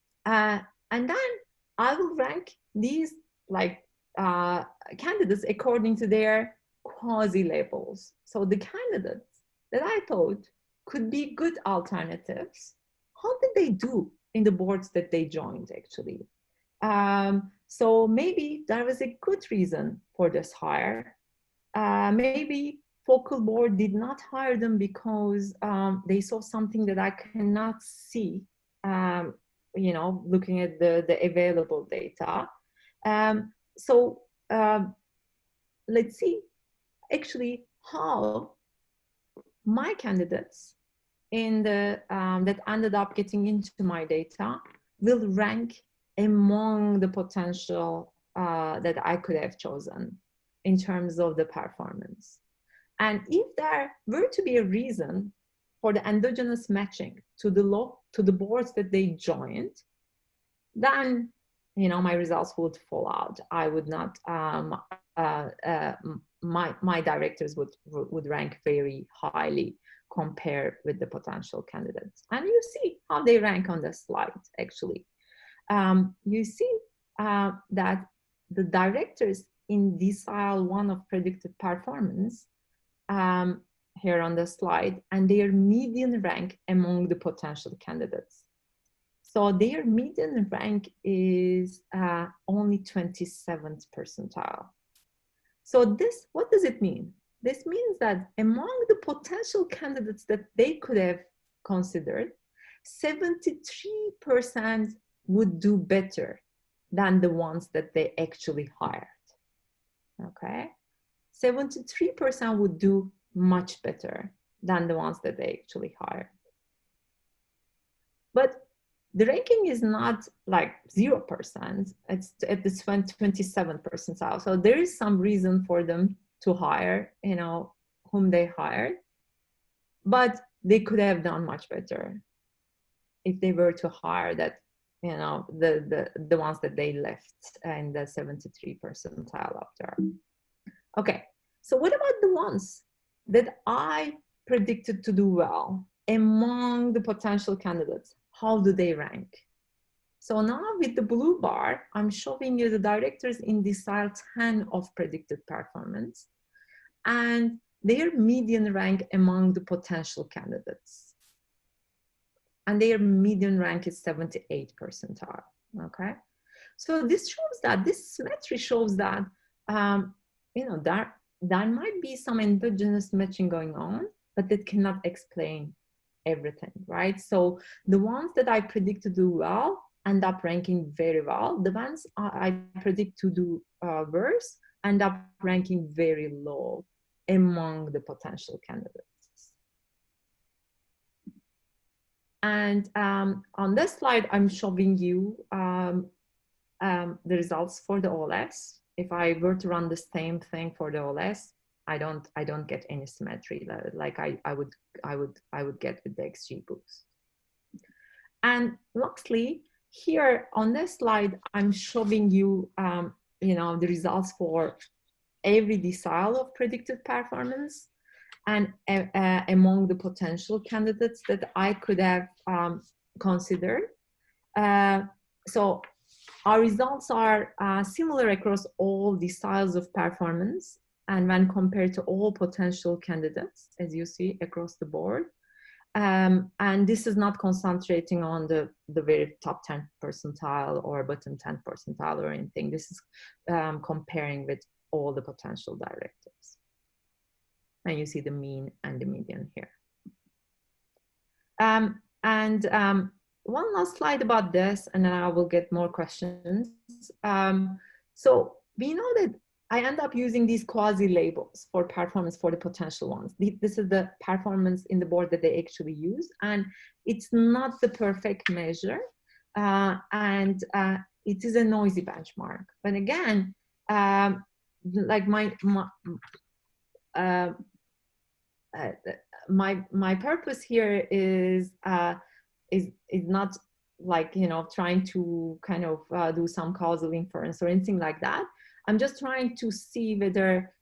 then I will rank these candidates according to their quasi labels. So the candidates that I thought could be good alternatives, how did they do in the boards that they joined actually? So maybe there was a good reason for this hire. Maybe focal board did not hire them because they saw something that I cannot see, looking at the available data. So let's see actually how my candidates that ended up getting into my data will rank among the potential that I could have chosen in terms of the performance. And if there were to be a reason for the endogenous matching to the boards that they joined, then my results would fall out. I would not. My directors would rank very highly compared with the potential candidates. And you see how they rank on the slide, actually. You see that the directors in decile 1 of predicted performance here on the slide, and their median rank among the potential candidates. So their median rank is only 27th percentile. So what does it mean? This means that among the potential candidates that they could have considered, 73% would do better than the ones that they actually hired, okay? 73% would do much better than the ones that they actually hired. But the ranking is not like 0%, it's at this 27th percentile. So there is some reason for them to hire, whom they hired, but they could have done much better. if they were to hire that, the ones that they left in the 73 percentile after. Okay, so what about the ones that I predicted to do well among the potential candidates? How do they rank? So now with the blue bar, I'm showing you the directors in decile 10 of predicted performance and their median rank among the potential candidates. And their median rank is 78 percentile, okay? So this shows that, this symmetry shows that, there might be some endogenous matching going on, but that cannot explain everything, right? So the ones that I predict to do well end up ranking very well. The ones I predict to do worse end up ranking very low among the potential candidates. And on this slide, I'm showing you the results for the OLS. If I were to run the same thing for the OLS, I don't get any symmetry like I would get with the XG boost. And lastly, here on this slide, I'm showing you the results for every decile of predicted performance and among the potential candidates that I could have considered. So our results are similar across all deciles of performance and when compared to all potential candidates, as you see across the board. And this is not concentrating on the very top 10 percentile or bottom 10 percentile or anything. This is comparing with all the potential directors. And you see the mean and the median here. One last slide about this, and then I will get more questions. So we know that I end up using these quasi-labels for performance for the potential ones. This is the performance in the board that they actually use, and it's not the perfect measure, and it is a noisy benchmark. But again, like my purpose here is not like trying to kind of do some causal inference or anything like that. I'm just trying to see whether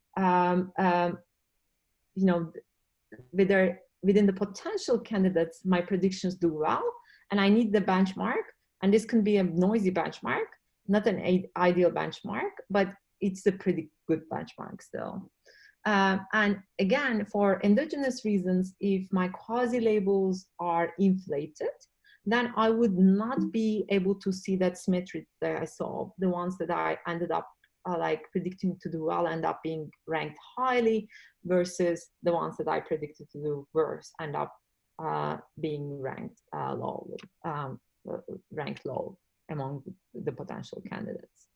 whether within the potential candidates my predictions do well, and I need the benchmark, and this can be a noisy benchmark, not an ideal benchmark, but it's a pretty good benchmark still. And again, for endogenous reasons, if my quasi-labels are inflated, then I would not be able to see that symmetry that I saw. The ones that I ended up like predicting to do well end up being ranked highly versus the ones that I predicted to do worse end up being ranked low among the potential candidates.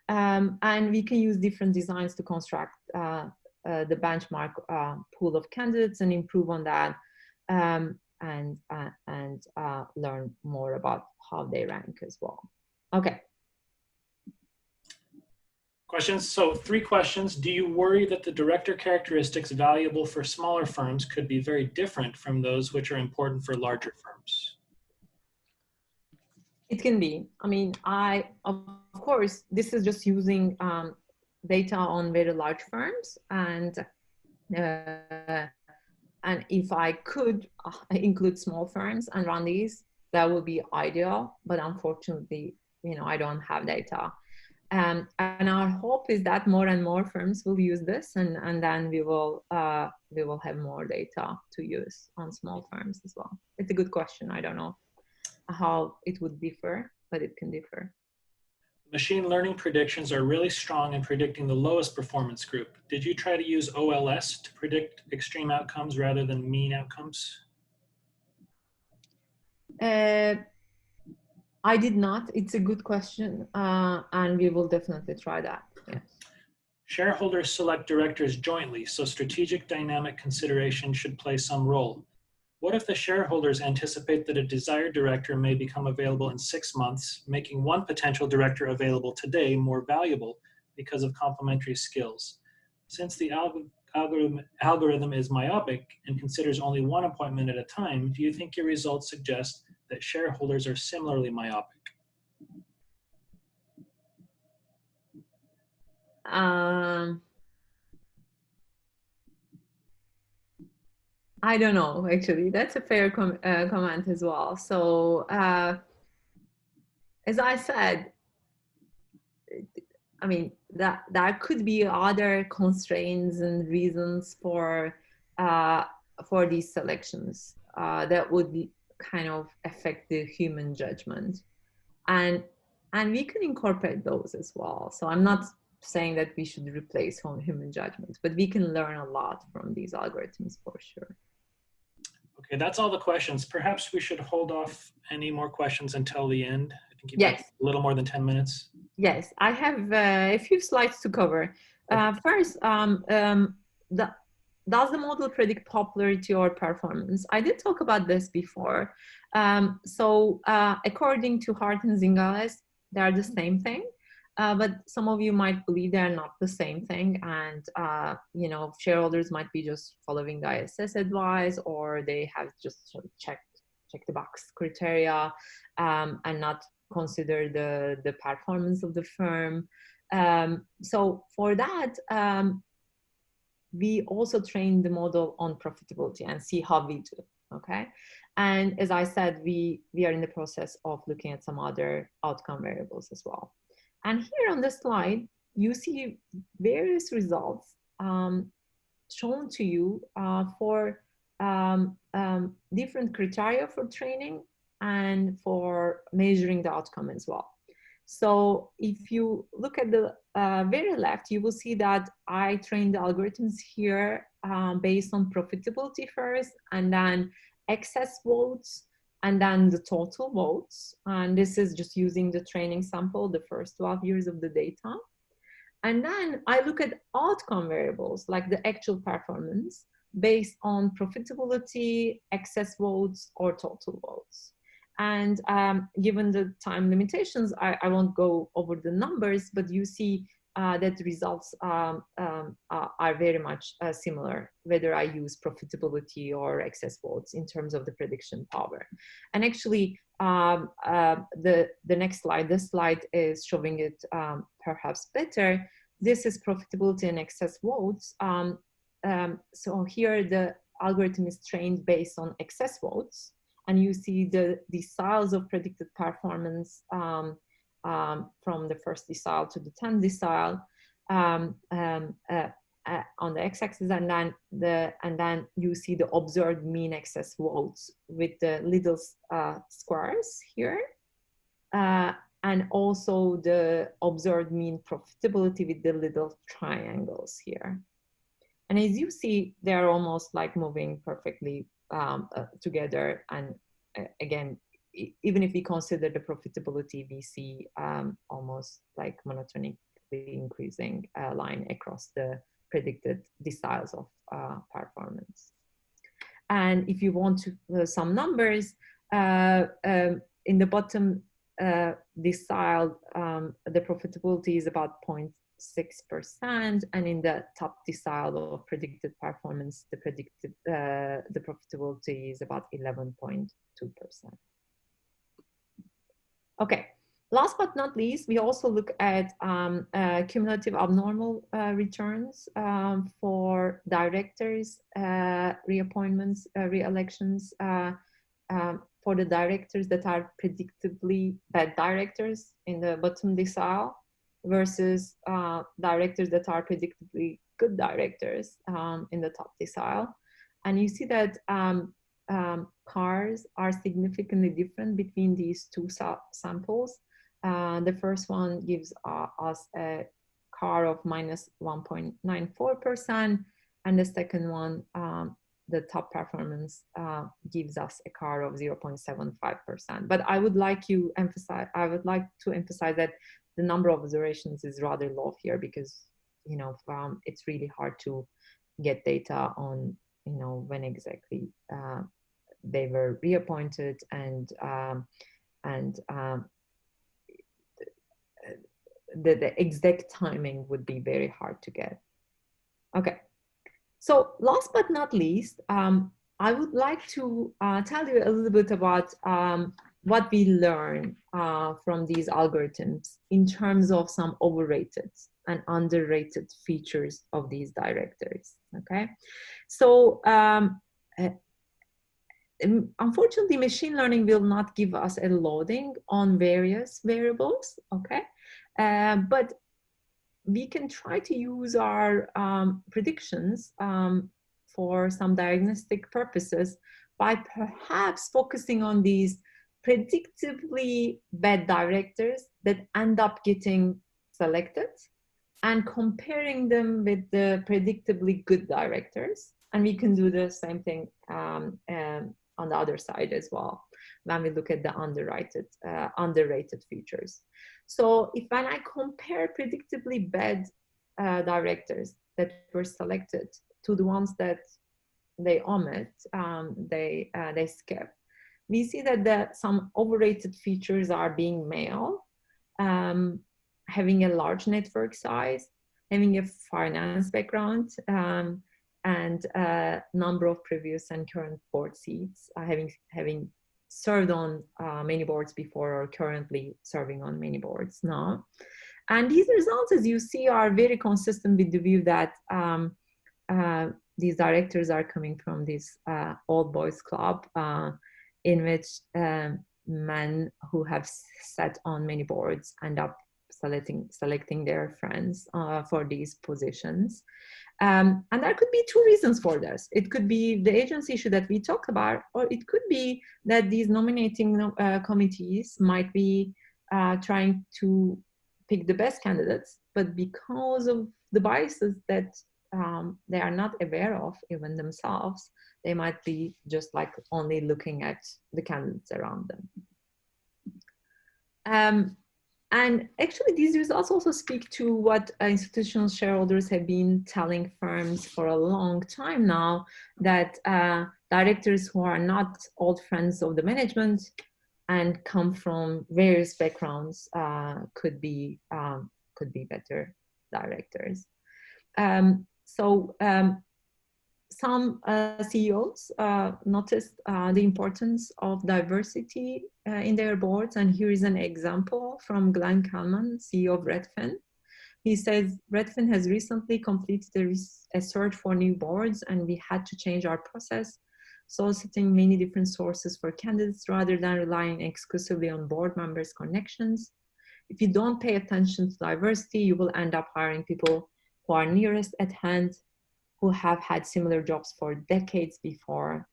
And we can use different designs to construct the benchmark pool of candidates and improve on that and learn more about how they rank as well. Okay. Questions? So 3 questions. Do you worry that the director characteristics valuable for smaller firms could be very different from those which are important for larger firms? It can be. I mean, of course, this is just using data on very large firms, and if I could include small firms and run these, that would be ideal. But unfortunately, I don't have data. And our hope is that more and more firms will use this, and then we will have more data to use on small firms as well. It's a good question. I don't know how it would differ, but it can differ. Machine learning predictions are really strong in predicting the lowest performance group. Did you try to use OLS to predict extreme outcomes rather than mean outcomes? I did not. It's a good question, and we will definitely try that. Yes. Shareholders select directors jointly, so strategic dynamic consideration should play some role. What if the shareholders anticipate that a desired director may become available in 6 months, making one potential director available today more valuable because of complementary skills? Since the algorithm is myopic and considers only one appointment at a time, do you think your results suggest that shareholders are similarly myopic? Um, I don't know, actually. That's a fair comment as well. So, as I said, I mean, that could be other constraints and reasons for these selections that would kind of affect the human judgment, and we can incorporate those as well. So I'm not saying that we should replace human judgment, but we can learn a lot from these algorithms for sure. Okay, that's all the questions. Perhaps we should hold off any more questions until the end. I think you've got Yes. a little more than 10 minutes. Yes, I have a few slides to cover. Okay. First, does the model predict popularity or performance? I did talk about this before. According to Hart and Zingales, they are the same thing, but some of you might believe they're not the same thing, and shareholders might be just following the ISS advice, or they have just sort of check the box criteria and not consider the performance of the firm. So for that, we also train the model on profitability and see how we do. Okay, and as I said, we are in the process of looking at some other outcome variables as well. And here on the slide, you see various results shown to you for different criteria for training and for measuring the outcome as well. So if you look at the very left, you will see that I trained the algorithms here based on profitability first, and then excess votes, and then the total votes. And this is just using the training sample, the first 12 years of the data. And then I look at outcome variables like the actual performance based on profitability, excess votes, or total votes. And given the time limitations, I won't go over the numbers, but you see that the results are very much similar, whether I use profitability or excess votes in terms of the prediction power. And actually, the next slide, this slide is showing it perhaps better. This is profitability and excess votes. So here the algorithm is trained based on excess votes, and you see the deciles of predicted performance from the first decile to the 10th decile on the x-axis, and then you see the observed mean excess votes with the little squares here, and also the observed mean profitability with the little triangles here. And as you see, they're almost like moving perfectly together. And again, even if we consider the profitability, we see almost like monotonically increasing line across the predicted deciles of performance. And if you want to some numbers, in the bottom decile, the profitability is about 0.6%, and in the top decile of predicted performance, the profitability is about 11.2%. Okay. Last but not least, we also look at cumulative abnormal returns for directors, reappointments, re-elections, for the directors that are predictably bad directors in the bottom decile versus directors that are predictably good directors in the top decile. And you see that CARs are significantly different between these two samples. The first one gives us a CAR of minus 1.94%, and the second one, the top performance, gives us a CAR of 0.75%. But I would like to emphasize that the number of observations is rather low here, because it's really hard to get data on when exactly they were reappointed, and the exact timing would be very hard to get. Okay, so last but not least, I would like to tell you a little bit about what we learn from these algorithms in terms of some overrated and underrated features of these directors. Okay, so unfortunately, machine learning will not give us a loading on various variables. Okay, but we can try to use our predictions for some diagnostic purposes by perhaps focusing on these predictably bad directors that end up getting selected and comparing them with the predictably good directors. And we can do the same thing on the other side as well when we look at the underrated features. So if when I compare predictably bad directors that were selected to the ones that they omit, they skip, we see that some overrated features are being male, having a large network size, having a finance background, and a number of previous and current board seats, having served on many boards before or currently serving on many boards now. And these results, as you see, are very consistent with the view that these directors are coming from this old boys club in which men who have sat on many boards end up selecting their friends for these positions. And there could be two reasons for this. It could be the agency issue that we talk about, or it could be that these nominating committees might be trying to pick the best candidates, but because of the biases that they are not aware of even themselves, they might be just like only looking at the candidates around them. And actually, these results also speak to what institutional shareholders have been telling firms for a long time now, that directors who are not old friends of the management and come from various backgrounds could be better directors. Some CEOs noticed the importance of diversity in their boards. And here is an example from Glenn Kalman, CEO of Redfin. He says, Redfin has recently completed a search for new boards, and we had to change our process, soliciting many different sources for candidates rather than relying exclusively on board members' connections. If you don't pay attention to diversity, you will end up hiring people who are nearest at hand, who have had similar jobs for decades before.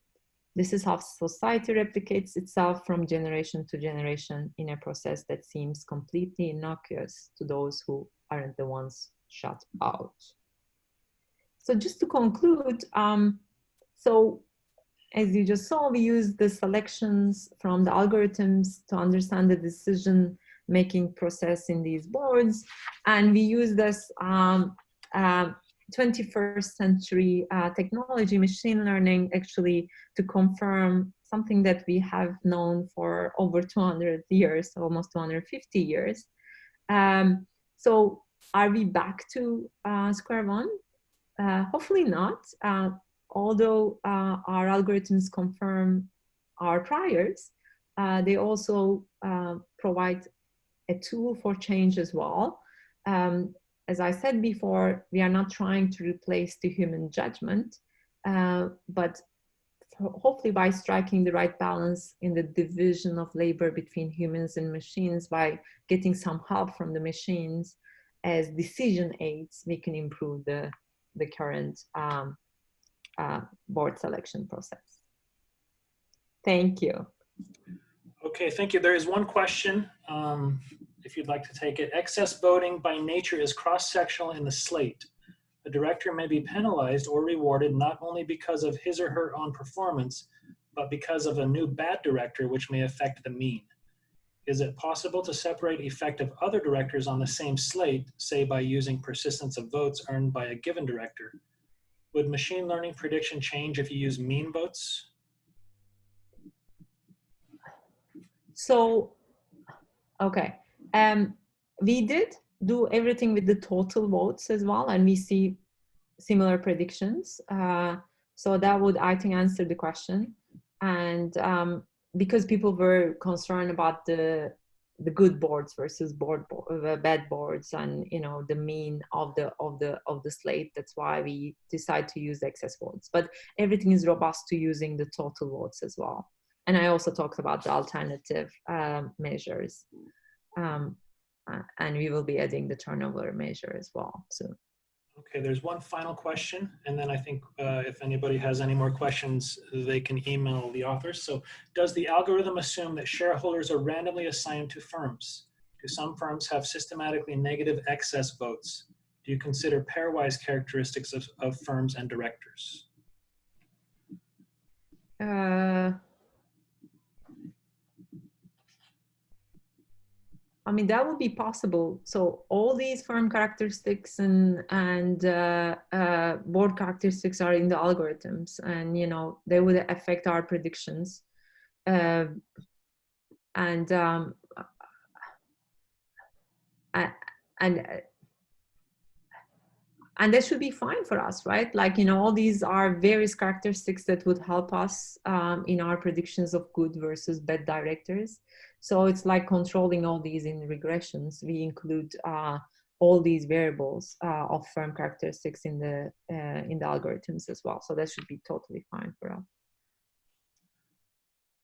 This is how society replicates itself from generation to generation in a process that seems completely innocuous to those who aren't the ones shut out. So just to conclude, so as you just saw, we use the selections from the algorithms to understand the decision-making process in these boards. And we use this 21st century technology, machine learning, actually to confirm something that we have known for over 200 years, almost 250 years. So are we back to square one? Hopefully not. Although our algorithms confirm our priors, they also provide a tool for change as well. As I said before, we are not trying to replace the human judgment, but hopefully by striking the right balance in the division of labor between humans and machines, by getting some help from the machines as decision aids, we can improve the current board selection process. Thank you. Okay, thank you. There is one question, if you'd like to take it. Excess voting by nature is cross-sectional in the slate. A director may be penalized or rewarded not only because of his or her own performance, but because of a new bad director, which may affect the mean. Is it possible to separate effective other directors on the same slate, say by using persistence of votes earned by a given director? Would machine learning prediction change if you use mean votes? So, okay. We did do everything with the total votes as well, and we see similar predictions. So that would, I think, answer the question. And because people were concerned about the good boards versus bad boards, and the mean of the slate, that's why we decide to use the excess votes. But everything is robust to using the total votes as well. And I also talked about the alternative measures, and we will be adding the turnover measure as well soon. Okay, there's one final question, and then I think if anybody has any more questions, they can email the authors. So, does the algorithm assume that shareholders are randomly assigned to firms? Do some firms have systematically negative excess votes? Do you consider pairwise characteristics of firms and directors? I mean, that would be possible. So all these firm characteristics and board characteristics are in the algorithms, and they would affect our predictions. And that should be fine for us, right? Like, all these are various characteristics that would help us in our predictions of good versus bad directors. So it's like controlling all these in regressions. We include all these variables of firm characteristics in the algorithms as well. So that should be totally fine for us.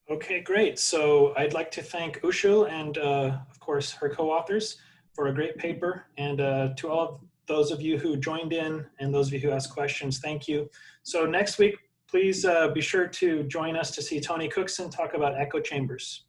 Okay, great. So I'd like to thank Ushul and, of course, her co-authors for a great paper. And to all of those of you who joined in and those of you who asked questions, thank you. So next week, please be sure to join us to see Tony Cookson talk about echo chambers.